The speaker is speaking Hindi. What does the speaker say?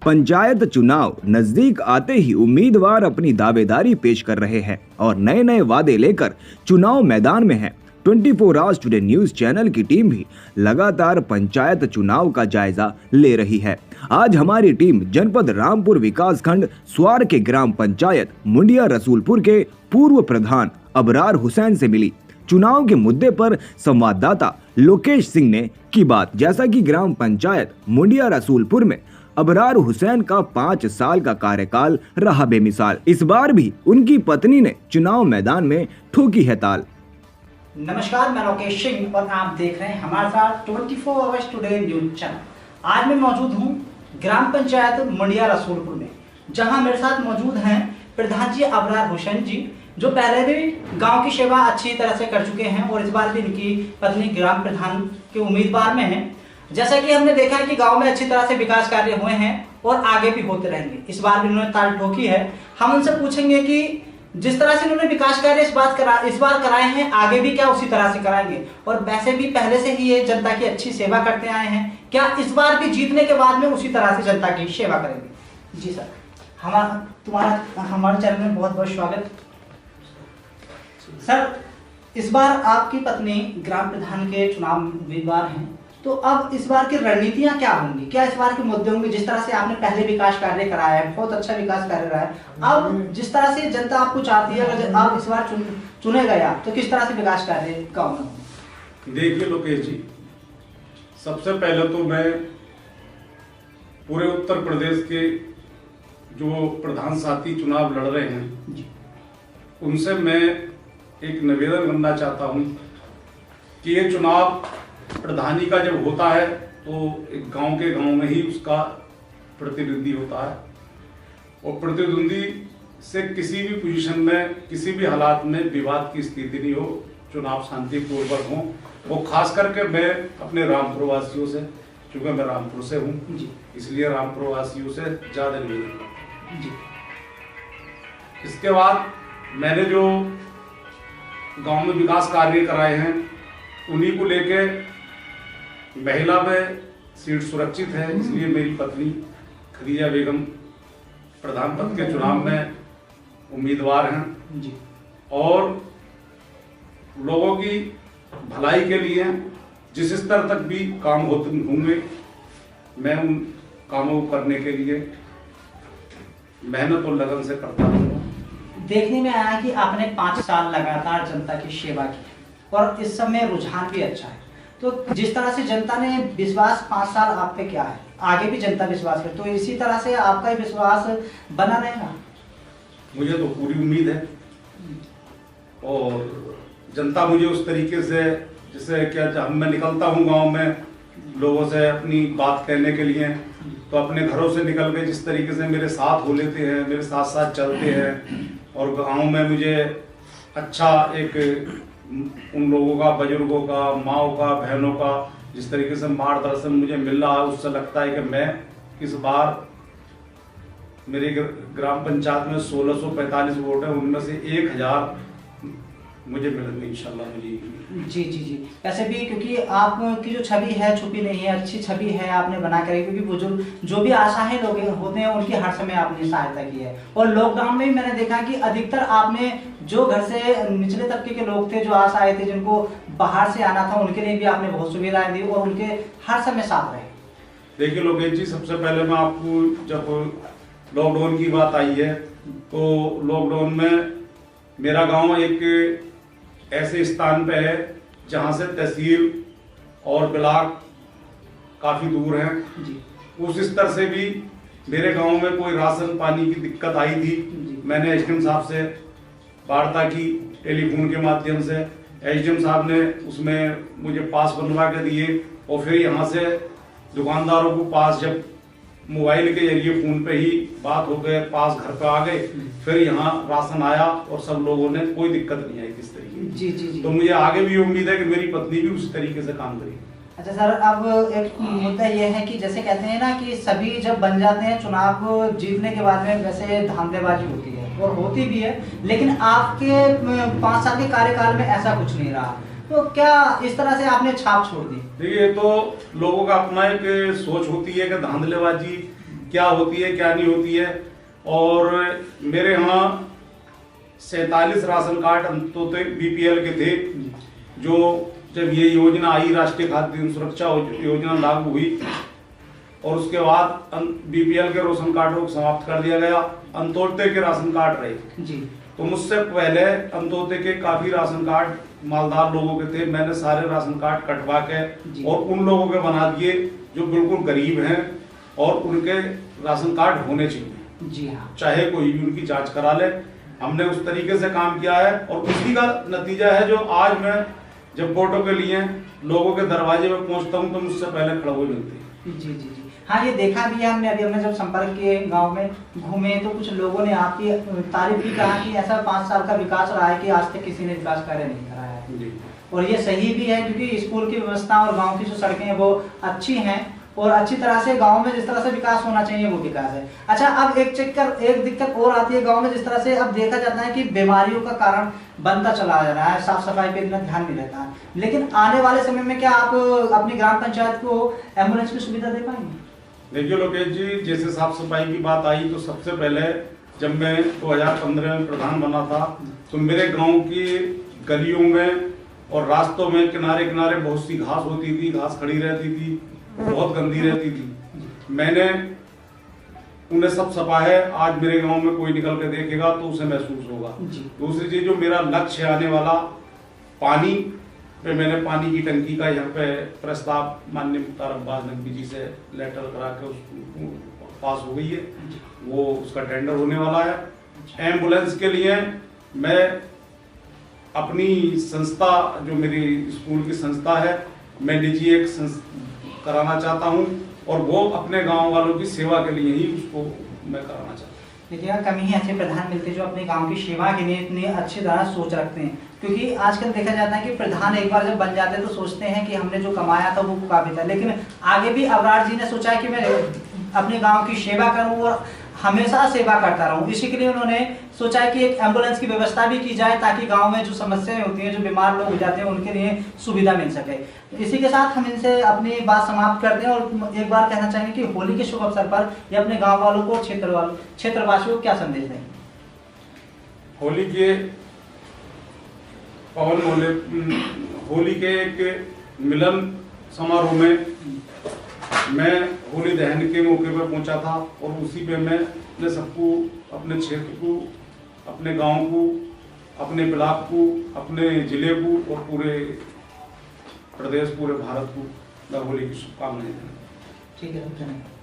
पंचायत चुनाव नजदीक आते ही उम्मीदवार अपनी दावेदारी पेश कर रहे हैं और नए नए वादे लेकर चुनाव मैदान में हैं। 24 आवर्स टुडे न्यूज चैनल की टीम भी लगातार पंचायत चुनाव का जायजा ले रही है। आज हमारी टीम जनपद रामपुर विकास खंड स्वार के ग्राम पंचायत मुंडिया रसूलपुर के पूर्व प्रधान अबरार हुसैन से मिली। चुनाव के मुद्दे पर संवाददाता लोकेश सिंह ने की बात। जैसा कि ग्राम पंचायत मुंडिया रसूलपुर में अबरार हुसैन का 5 साल का कार्यकाल रहा बेमिसाल। इस बार भी उनकी पत्नी ने चुनाव मैदान में ठोकी है ताल। नमस्कार, मैं लोकेश सिंह और आप देख रहे हैं हमारे साथ 24 आवर्स टुडे न्यूज चैनल। आज मैं मौजूद हूं ग्राम पंचायत मुंडिया रसूलपुर में, जहां मेरे साथ मौजूद हैं प्रधान जी अबरार हुसैन जी, जो पहले भी गांव की सेवा अच्छी तरह से कर चुके हैं और इस बार भी इनकी पत्नी ग्राम प्रधान के उम्मीदवार में हैं। जैसा कि हमने देखा है कि गांव में अच्छी तरह से विकास कार्य हुए हैं और आगे भी होते रहेंगे। इस बार भी उन्होंने ताल ठोकी है। हम उनसे पूछेंगे कि जिस तरह से उन्होंने विकास कार्य इस बार कराए हैं, आगे भी क्या उसी तरह से कराएंगे, और वैसे भी पहले से ही ये जनता की अच्छी सेवा करते आए हैं, क्या इस बार भी जीतने के बाद में उसी तरह से जनता की सेवा करेंगे। जी सर, हमारे चैनल में बहुत बहुत स्वागत। सर, इस बार आपकी पत्नी ग्राम प्रधान के चुनाव उम्मीदवार हैं, तो अब इस बार की रणनीतियां क्या होंगी, क्या इस बार के मुद्दे होंगे? जिस तरह से आपने पहले विकास कार्य कराया है, बहुत अच्छा विकास कार्य रहा है, अब जिस तरह से जनता आपको चाहती है, अगर आप इस बार चुने गया तो किस तरह से विकास कार्य गाँव में? देखिए लोकेश जी, सबसे पहले तो मैं पूरे उत्तर प्रदेश के जो प्रधान साथी चुनाव लड़ रहे हैं जी, उनसे मैं एक निवेदन करना चाहता हूं कि ये चुनाव प्रधानी का जब होता है तो एक गांव के गांव में ही उसका प्रतिनिधि होता है, और प्रतिद्वंदी से किसी भी पोजीशन में, किसी भी हालात में विवाद की स्थिति नहीं हो, चुनाव शांतिपूर्वक हो। वो खास करके मैं अपने रामपुर वासियों से, चूंकि मैं रामपुर से हूँ, इसलिए रामपुर वासियों से ज्यादा निवेदन जी। इसके बाद मैंने जो गांव में विकास कार्य कराए हैं, उन्हीं को लेके महिला में सीट सुरक्षित है, इसलिए मेरी पत्नी खदीजा बेगम प्रधान पद के चुनाव में उम्मीदवार हैं जी, और लोगों की भलाई के लिए जिस स्तर तक भी काम होते होंगे, मैं उन कामों को करने के लिए मेहनत और लगन से करता हूँ। देखने में आया कि आपने 5 साल लगातार जनता की सेवा की और इस समय रुझान भी अच्छा है, तो जिस तरह से जनता ने विश्वास 5 साल आप पे किया है, आगे भी जनता विश्वास करे, तो इसी तरह से आपका विश्वास बना रहेगा? मुझे तो पूरी उम्मीद है, और जनता मुझे उस तरीके से, जैसे क्या जब मैं निकलता हूँ गांव में लोगों से अपनी बात कहने के लिए, तो अपने घरों से निकल के जिस तरीके से मेरे साथ हो लेते हैं, मेरे साथ साथ चलते हैं, और गांव में मुझे अच्छा एक उन लोगों का, बुजुर्गों का, माओ का, बहनों का जिस तरीके से मार्गदर्शन मुझे मिल रहा है, उससे लगता है कि मैं इस बार मेरे ग्राम पंचायत में 1645 वोट है, उनमें से 1000 मुझे मिलेंगे इंशाल्लाह। जी जी जी, वैसे भी क्योंकि आपकी जो छवि है छुपी नहीं है, अच्छी छवि है आपने बना कर, क्योंकि बुजुर्ग जो भी आशाएं लोग होते हैं उनकी हर समय आपने सहायता की है। और लॉकडाउन में भी मैंने देखा कि अधिकतर आपने जो घर से निचले तबके के लोग थे, जो आशाएं थे, जिनको बाहर से आना था, उनके लिए भी आपने बहुत सुविधाएं दी और उनके हर समय साथ रहे। देखिए लोकेश जी, सबसे पहले मैं आपको, जब लॉकडाउन की बात आई है, तो लॉकडाउन में मेरा गाँव एक ऐसे स्थान पे है जहां से तहसील और ब्लॉक काफी दूर हैं जी। उस स्तर से भी मेरे गांव में कोई राशन पानी की दिक्कत आई थी। मैंने एसडीएम साहब से वार्ता की टेलीफोन के माध्यम से, एसडीएम साहब ने उसमें मुझे पास बनवा के दिए, और फिर यहाँ से दुकानदारों को पास, जब मोबाइल के जरिए फोन पे ही बात हो गए, पास घर पे आ गए, फिर यहाँ राशन आया और सब लोगों ने, कोई दिक्कत नहीं आई किस तरीके जी जी जी। तो मुझे आगे भी उम्मीद है कि मेरी पत्नी भी उसी तरीके से काम करेगी। अच्छा सर, अब एक मुद्दा ये है कि जैसे कहते हैं ना कि सभी जब बन जाते हैं चुनाव जीतने के बाद में, वैसे धांधलेबाजी होती है और होती भी है, लेकिन आपके 5 साल के कार्यकाल में ऐसा कुछ नहीं रहा, तो क्या इस तरह से आपने छाप छोड़ दी? देखिए, तो लोगों का अपना एक सोच होती है कि धांधलेबाजी क्या होती है क्या नहीं होती है। और मेरे यहाँ 47 राशन कार्ड अंत्योदय BPL के थे, जो जब ये योजना आई, राष्ट्रीय खाद्य सुरक्षा योजना लागू हुई और उसके बाद BPL के राशन कार्डों को समाप्त कर दिया गया, अंत्योदय के राशन कार्ड रहे जी। तो मुझसे पहले अंत्योदय के काफी राशन कार्ड मालदार लोगों के थे, मैंने सारे राशन कार्ड कटवा के और उन लोगों के बना दिए जो बिल्कुल गरीब हैं और उनके राशन कार्ड होने चाहिए। जी हाँ, चाहे कोई भी उनकी जांच करा ले। हमने उस तरीके से काम किया है और उसी का नतीजा है जो आज मैं जब वोटों के लिए लोगों के दरवाजे में पहुंचता हूं तो मुझसे पहले खड़े हुए मिलते हैं। जी जी जी हाँ, ये देखा भी है हमने। अभी हमने जब संपर्क किए, गांव में घूमे, तो कुछ लोगों ने आपकी तारीफ भी कहा कि ऐसा 5 साल का विकास रहा है कि आज तक किसी ने विकास कार्य नहीं कराया है। जी। और ये सही भी है, क्योंकि स्कूल की व्यवस्था और गांव की जो सड़कें हैं वो अच्छी हैं और अच्छी तरह से गांव में जिस तरह से विकास होना चाहिए वो विकास है। अच्छा, अब एक दिक्कत और आती है गांव में, जिस तरह से अब देखा जाता है कि बीमारियों का कारण बनता चला जा रहा है, साफ सफाई पे इतना ध्यान नहीं रहता है। लेकिन आने वाले समय में क्या आप अपनी ग्राम पंचायत को एम्बुलेंस की सुविधा दे पाएंगे? देखिए लोकेश जी, जैसे साफ सफाई की बात आई तो सबसे पहले जब मैं 2015 में प्रधान बना था तो मेरे गांव की गलियों में और रास्तों में किनारे किनारे बहुत सी घास होती थी, घास खड़ी रहती थी, बहुत गंदी रहती थी। मैंने उन्हें सब सफा है। आज मेरे गांव में कोई निकल के देखेगा तो उसे महसूस होगा। दूसरी चीज, जो मेरा लक्ष्य आने वाला पानी पे, मैंने पानी की टंकी का यहाँ पे प्रस्ताव माननीय मुख्तार अब्बास नकवी जी से लेटर करा के उसको पास हो गई है, वो उसका टेंडर होने वाला है। एम्बुलेंस के लिए मैं अपनी संस्था, जो मेरी स्कूल की संस्था है, मैं निजी एक कराना चाहता हूँ और वो अपने गांव वालों की सेवा के लिए ही उसको मैं कराना चाहता हूँ। देखिए, कमी ही ऐसे प्रधान मिलते हैं जो अपने गांव की सेवा के लिए इतनी अच्छी तरह सोच रखते हैं। क्योंकि आजकल देखा जाता है कि प्रधान एक बार जब बन जाते हैं तो सोचते हैं कि हमने जो कमाया था वो काफी था, लेकिन आगे भी अबरार जी ने सोचा कि मैं अपने गांव की सेवा करूं और हमेशा सेवा करता रहूं। इसी के लिए उन्होंने सोचा है कि एक एम्बुलेंस की व्यवस्था भी की जाए ताकि गांव में जो समस्याएं होती हैं, जो बीमार लोग हो जाते हैं, उनके लिए सुविधा मिल सके। इसी के साथ हम इनसे अपनी बात समाप्त करते हैं और एक बार कहना चाहेंगे कि होली के शुभ अवसर पर ये अपने गाँव वालों को, क्षेत्रवासियों को क्या संदेश दें? होली के होली के एक मिलन समारोह में मैं होली दहन के मौके पर पहुंचा था और उसी पे मैं सबको, अपने क्षेत्र को, अपने गांव को, अपने ब्लॉक को, अपने जिले को और पूरे प्रदेश, पूरे भारत को मैं होली की शुभकामनाएं देना। ठीक है, धन्यवाद।